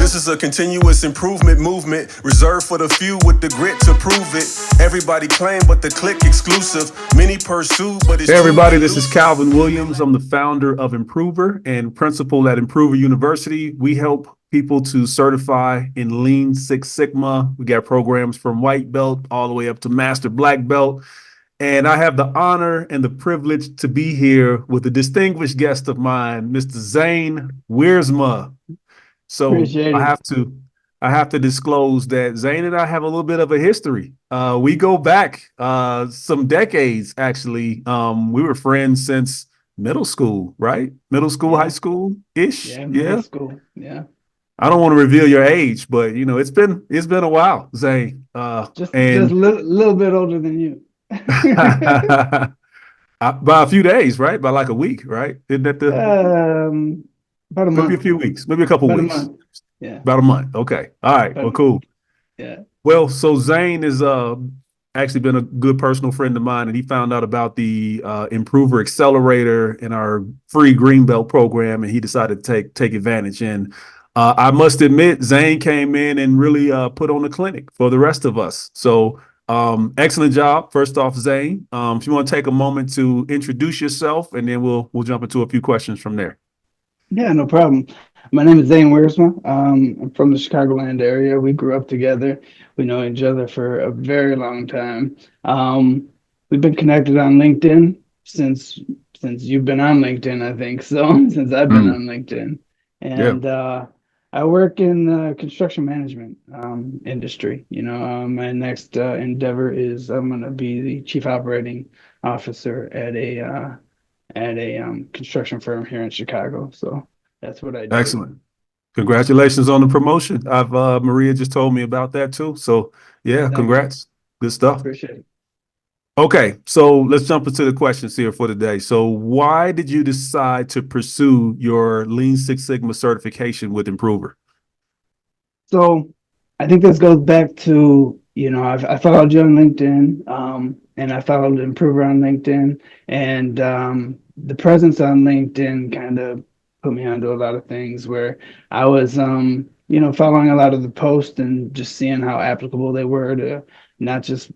This is a continuous improvement movement reserved for the few with the grit to prove it. Everybody claim, but the click exclusive. Many pursue, but it's. Hey everybody, this is Calvin Williams. I'm the founder of Impruver and principal at Impruver University. We help people to certify in Lean Six Sigma. We got programs from white belt all the way up to master black belt. And I have the honor and the privilege to be here with a distinguished guest of mine, Mr. Zane Wiersema. So I have to disclose that Zane and I have a little bit of a history. We go back some decades, actually. We were friends since middle school, right? Middle school, high school-ish. Yeah, middle school. Yeah. I don't want to reveal your age, but you know, it's been a while, Zane. Just a little bit older than you. By a few days, right? By like a week, right? Isn't that about a month? Maybe a few weeks, maybe a couple weeks. Yeah, about a month. Okay, all right. Well, cool. Yeah. Well, so Zane is actually been a good personal friend of mine, and he found out about the Impruver Accelerator in our free Greenbelt program, and he decided to take advantage. And I must admit, Zane came in and really put on a clinic for the rest of us. So. Excellent job. First off, Zane, if you want to take a moment to introduce yourself, and then we'll jump into a few questions from there. Yeah, no problem. My name is Zane Wiersema. I'm from the Chicagoland area. We grew up together. We know each other for a very long time. We've been connected on LinkedIn since you've been on LinkedIn, I think. So since I've been on LinkedIn, and I work in the construction management industry. You know, my next endeavor is I'm going to be the chief operating officer at a construction firm here in Chicago. So that's what I do. Excellent. Congratulations on the promotion. I've Maria just told me about that too. So yeah, congrats. Good stuff. Appreciate it. Okay, so let's jump into the questions here for today. So why did you decide to pursue your Lean Six Sigma certification with Impruver? So I think this goes back to, you know, I followed you on LinkedIn, and I followed Impruver on LinkedIn, and the presence on LinkedIn kind of put me onto a lot of things where I was, you know, following a lot of the posts and just seeing how applicable they were to not just,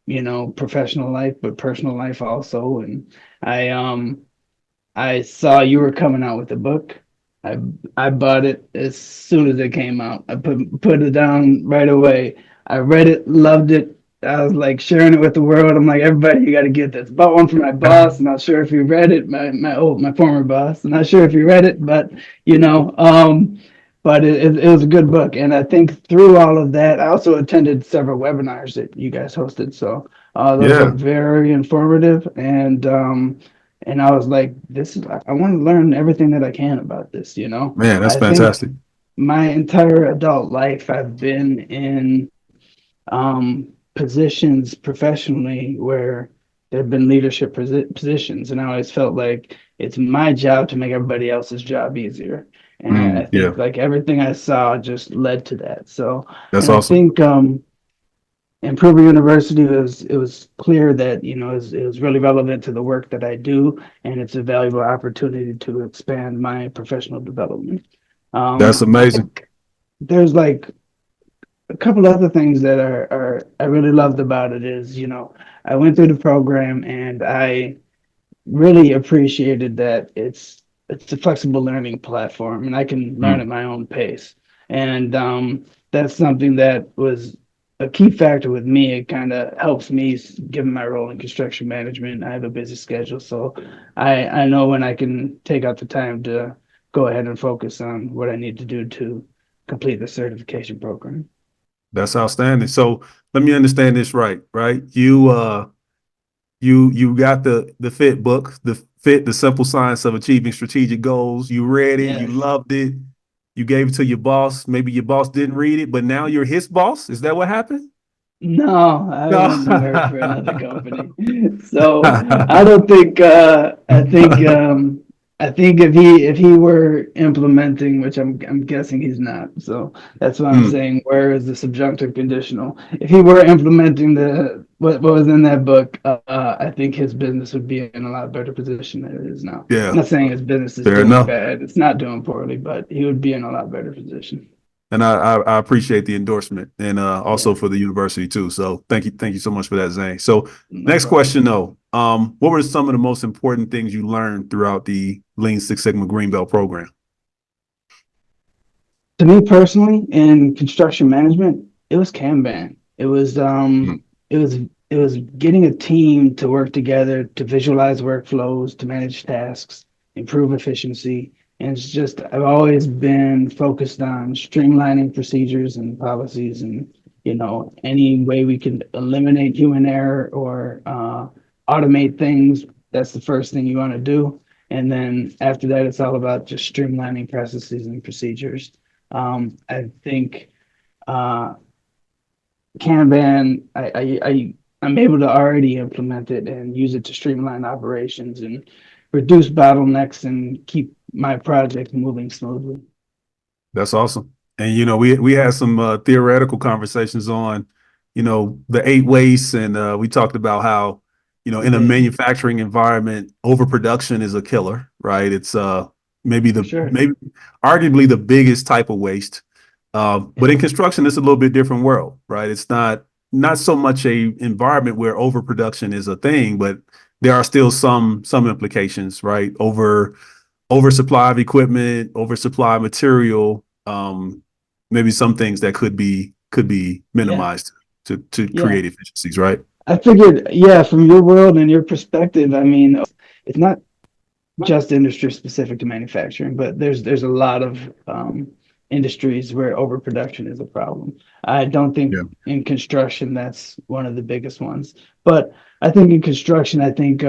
you know, professional life, but personal life also. And I saw you were coming out with a book. I bought it as soon as it came out. I put it down right away. I read it, loved it. I was like sharing it with the world. I'm like, everybody, you got to get this. Bought one for my boss. Not sure if you read it. My former boss. I'm not sure if you read it, but you know, but it was a good book. And I think through all of that, I also attended several webinars that you guys hosted. So those were very informative. And I was like, I want to learn everything that I can about this, you know? Man, that's fantastic. My entire adult life, I've been in positions professionally where there have been leadership positions. And I always felt like it's my job to make everybody else's job easier. And I think like everything I saw just led to that. So that's awesome. I think Impruver University was clear that, you know, it was really relevant to the work that I do, and it's a valuable opportunity to expand my professional development. That's amazing. There's like a couple other things that I really loved about it is, you know, I went through the program and I really appreciated that it's a flexible learning platform and I can learn at my own pace. And that's something that was a key factor with me. It kind of helps me given my role in construction management. I have a busy schedule, so I know when I can take out the time to go ahead and focus on what I need to do to complete the certification program. That's outstanding. So let me understand this right? You got the FIT book, the Simple Science of Achieving Strategic Goals. You read it, you loved it. You gave it to your boss. Maybe your boss didn't read it, but now you're his boss. Is that what happened? No, I went to work for another company. So I don't think I think if he were implementing, which I'm guessing he's not, so that's what I'm saying. Where is the subjunctive conditional? If he were implementing what was in that book, I think his business would be in a lot better position than it is now. Yeah, I'm not saying his business is doing bad; it's not doing poorly, but he would be in a lot better position. And I appreciate the endorsement, and also Yeah, for the university too. So thank you so much for that, Zane. So no next problem. question though, what were some of the most important things you learned throughout the Lean Six Sigma Greenbelt program? To me personally, in construction management, it was Kanban. Mm. It was it was getting a team to work together to visualize workflows, to manage tasks, improve efficiency. And it's just I've always been focused on streamlining procedures and policies and any way we can eliminate human error or automate things. That's the first thing you want to do. And then after that, it's all about just streamlining processes and procedures. I think uh, Kanban, I'm able to already implement it and use it to streamline operations and reduce bottlenecks and keep my project moving smoothly. That's awesome. And we had some theoretical conversations on, the eight wastes, and we talked about how, We in a did, manufacturing environment, overproduction is a killer, right? It's for sure. maybe arguably the biggest type of waste. But Yeah, in construction, it's a little bit different world, right? It's not so much a environment where overproduction is a thing, but there are still some implications, right? Oversupply of equipment, oversupply of material, maybe some things that could be yeah, minimized to yeah. create efficiencies, right? I figured, yeah, from your world and your perspective, I mean, it's not just industry specific to manufacturing, but there's a lot of industries where overproduction is a problem. I don't think Yeah. in construction that's one of the biggest ones, but I think in construction, I think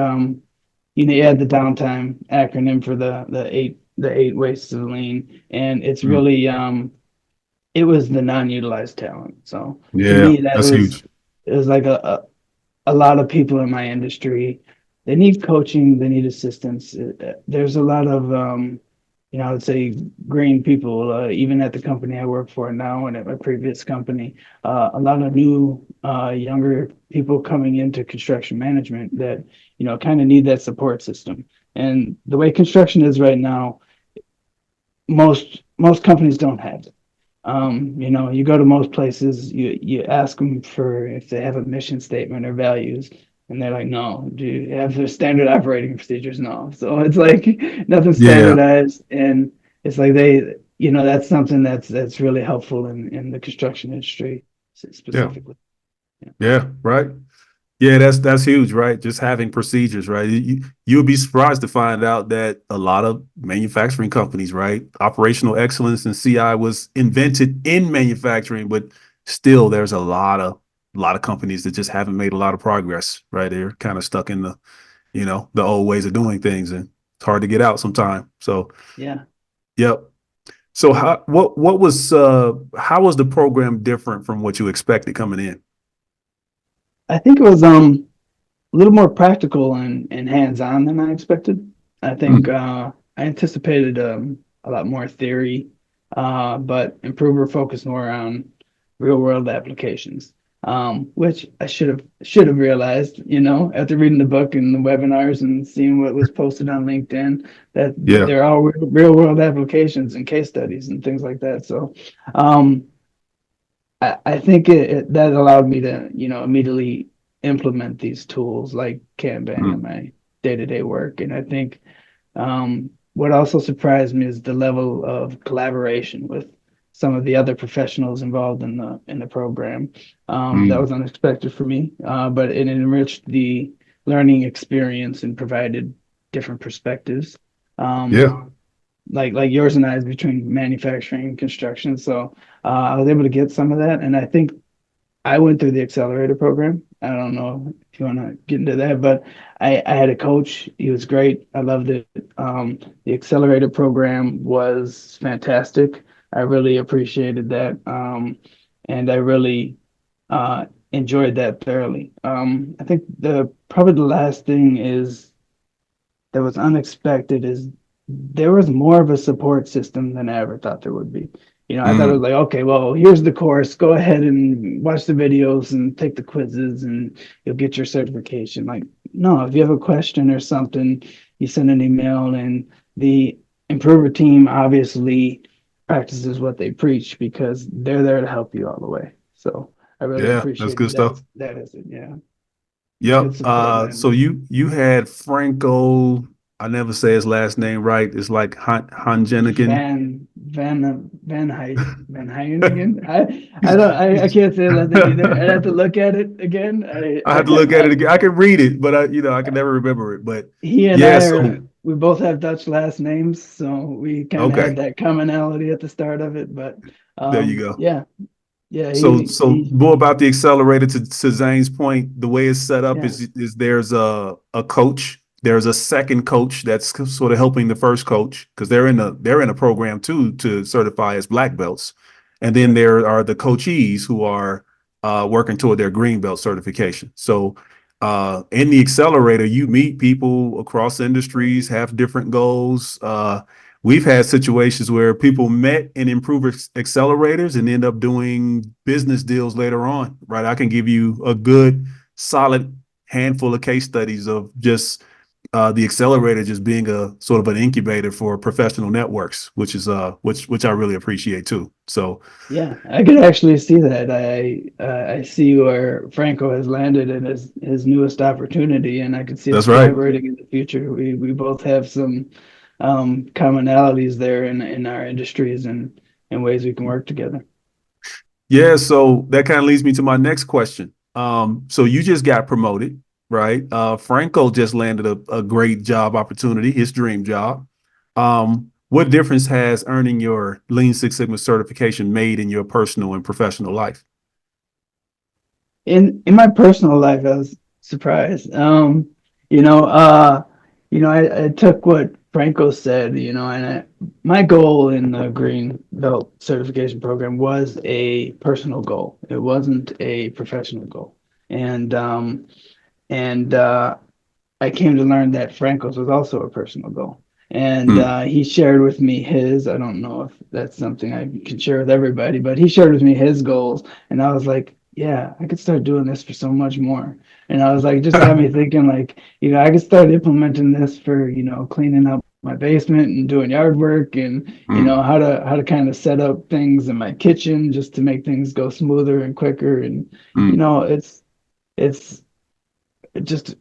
you add the downtime acronym for the eight wastes of lean, and it's Mm. really it was the non-utilized talent. So to Yeah, me, that that's was huge. it was like a lot of people in my industry, they need coaching, they need assistance. There's a lot of, I would say green people, even at the company I work for now and at my previous company, a lot of new, younger people coming into construction management that, kind of need that support system. And the way construction is right now, most companies don't have it. You go to most places, you ask them for if they have a mission statement or values, and they're like, no. Do you have the standard operating procedures? No. So it's like nothing Yeah, standardized, and it's like that's something that's really helpful in the construction industry yeah, specifically. Yeah. yeah, right. Yeah, that's huge, right? Just having procedures, right? You'll be surprised to find out that a lot of manufacturing companies, right? Operational excellence and CI was invented in manufacturing, but still there's a lot of companies that just haven't made a lot of progress, right? They're kind of stuck in the old ways of doing things, and it's hard to get out sometimes. So, Yeah. yep. So what was how was the program different from what you expected coming in? I think it was a little more practical and hands-on than I expected. I think Mm. I anticipated a lot more theory, but Improver focused more on real-world applications, which I should have realized, after reading the book and the webinars and seeing what was posted on LinkedIn, that Yeah, they're all real-world applications and case studies and things like that. So um, I think that allowed me to, immediately implement these tools like Kanban in mm. my day-to-day work. And I think what also surprised me is the level of collaboration with some of the other professionals involved in the program. That Mm. was unexpected for me, but it enriched the learning experience and provided different perspectives. Um, Yeah, like yours and I's between manufacturing and construction. So I was able to get some of that, and I think I went through the accelerator program. I don't know if you want to get into that, but I had a coach. He was great. I loved it. The accelerator program was fantastic. I really appreciated that, and I really enjoyed that thoroughly. I think the probably the last thing is that was unexpected is there was more of a support system than I ever thought there would be. I thought it was mm. like, okay, well, here's the course. Go ahead and watch the videos and take the quizzes and you'll get your certification. Like, no, if you have a question or something, you send an email and the improver team obviously practices what they preach because they're there to help you all the way. So I really Yeah, that's good appreciated stuff. that as it. Yeah. Good Yep. support, So man. you had Franco. I never say his last name right. It's like Hanjenigan. Van Heineken. I can't say the last name either. I'd have to look at it again. I have to look at it again. I can read it, but I can never remember it. But He and yeah. I So we both have Dutch last names, so we kind of had okay, that commonality at the start of it. But there you go. yeah, yeah, So he more about the accelerator to Zane's point, the way it's set up yeah, is there's a coach, there's a second coach that's sort of helping the first coach because they're in a program too to certify as black belts, and then there are the coachees who are working toward their green belt certification. So in the accelerator, you meet people across industries, have different goals. We've had situations where people met in Improver accelerators and end up doing business deals later on, right? I can give you a good, solid handful of case studies of just the accelerator just being a sort of an incubator for professional networks, which is which I really appreciate too. So yeah. I could actually see that. I see where Franco has landed in his newest opportunity, and I could see us that's right. collaborating in the future. We both have some commonalities there in our industries and ways we can work together. Yeah, so that kind of leads me to my next question. So you just got promoted, right? Franco just landed a great job opportunity, his dream job. What difference has earning your Lean Six Sigma certification made in your personal and professional life? In my personal life, I was surprised. You know, I took what Franco said, and my goal in the Green Belt certification program was a personal goal. It wasn't a professional goal. And I came to learn that Franco's was also a personal goal. And Mm, he shared with me his, I don't know if that's something I can share with everybody, but he shared with me his goals. And I was like, yeah, I could start doing this for so much more. And I was like, it just got me thinking, like, I could start implementing this for, cleaning up my basement and doing yard work and, mm, how to kind of set up things in my kitchen just to make things go smoother and quicker. And, mm. it's just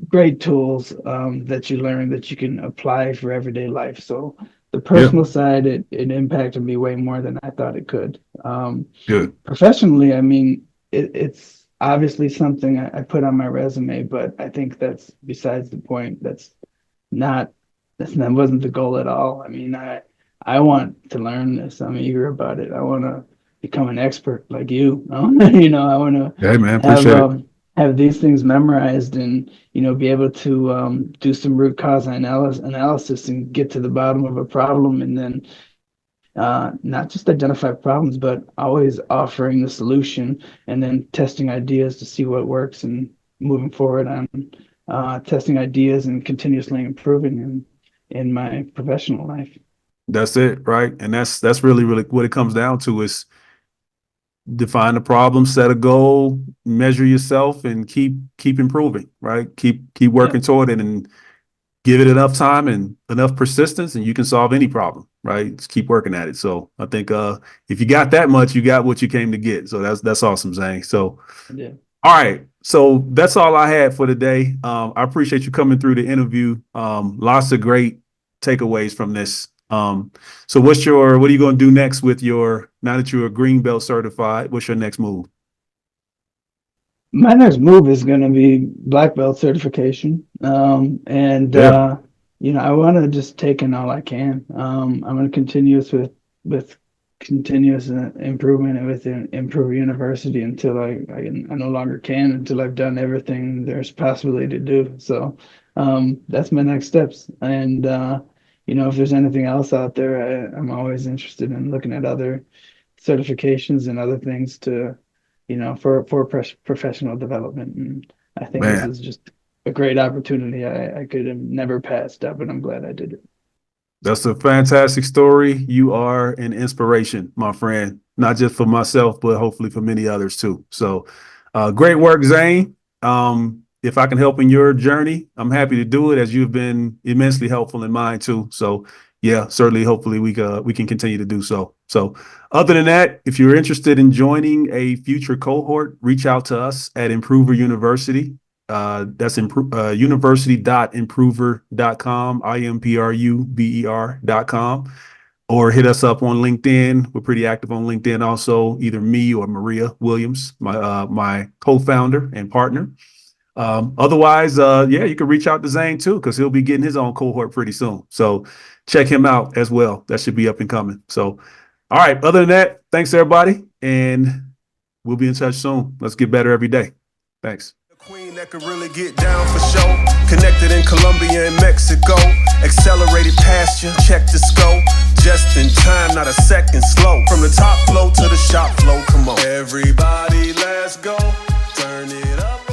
great tools that you learn that you can apply for everyday life. So the Yeah, personal side, it impacted me way more than I thought it could. good. Professionally, I mean, it's obviously something I put on my resume, but I think that's besides the point. Not that wasn't the goal at all. I mean, I want to learn this. I'm eager about it. I want to become an expert like you. I want to Hey, man, have appreciate it. have these things memorized and be able to do some root cause analysis and get to the bottom of a problem, and then not just identify problems, but always offering the solution and then testing ideas to see what works and moving forward on testing ideas and continuously improving in my professional life. That's it, right? And that's really what it comes down to is define the problem, set a goal, measure yourself, and keep improving, right? Keep Yeah, working toward it, and give it enough time and enough persistence, and you can solve any problem, right? Just keep working at it. So I think if you got that much, you got what you came to get. So that's awesome, Zane. So yeah. all right. So that's all I had for today. I appreciate you coming through the interview. Lots of great takeaways from this. So what are you going to do next with now that you're green belt certified, what's your next move? My next move is going to be black belt certification. And Yeah. I want to just take in all I can. I'm going to continue with continuous improvement within Improver University until I no longer can, until I've done everything there's possibly to do. So that's my next steps. And if there's anything else out there, I'm always interested in looking at other certifications and other things to for professional development. And I think this Man, is just a great opportunity. I could have never passed up, and I'm glad I did it. that's a fantastic story. You are an inspiration, my friend, not just for myself, but hopefully for many others too. So great work, Zane. If I can help in your journey, I'm happy to do it, as you've been immensely helpful in mine too. So yeah, certainly, hopefully we can continue to do so. So other than that, if you're interested in joining a future cohort, reach out to us at Improver University. That's university.improver.com, IMPRUBER.com, or hit us up on LinkedIn. We're pretty active on LinkedIn also, either me or Maria Williams, my co-founder and partner. Otherwise, you can reach out to Zane too, because he'll be getting his own cohort pretty soon. So check him out as well. That should be up and coming. So, all right. Other than that, thanks everybody, and we'll be in touch soon. Let's get better every day. Thanks. Queen that could really get down for show. Connected in Colombia and Mexico. Accelerated past you, check the scope. Just in time, not a second slow. From the top flow to the shop flow, come on. Everybody, let's go. Turn it up.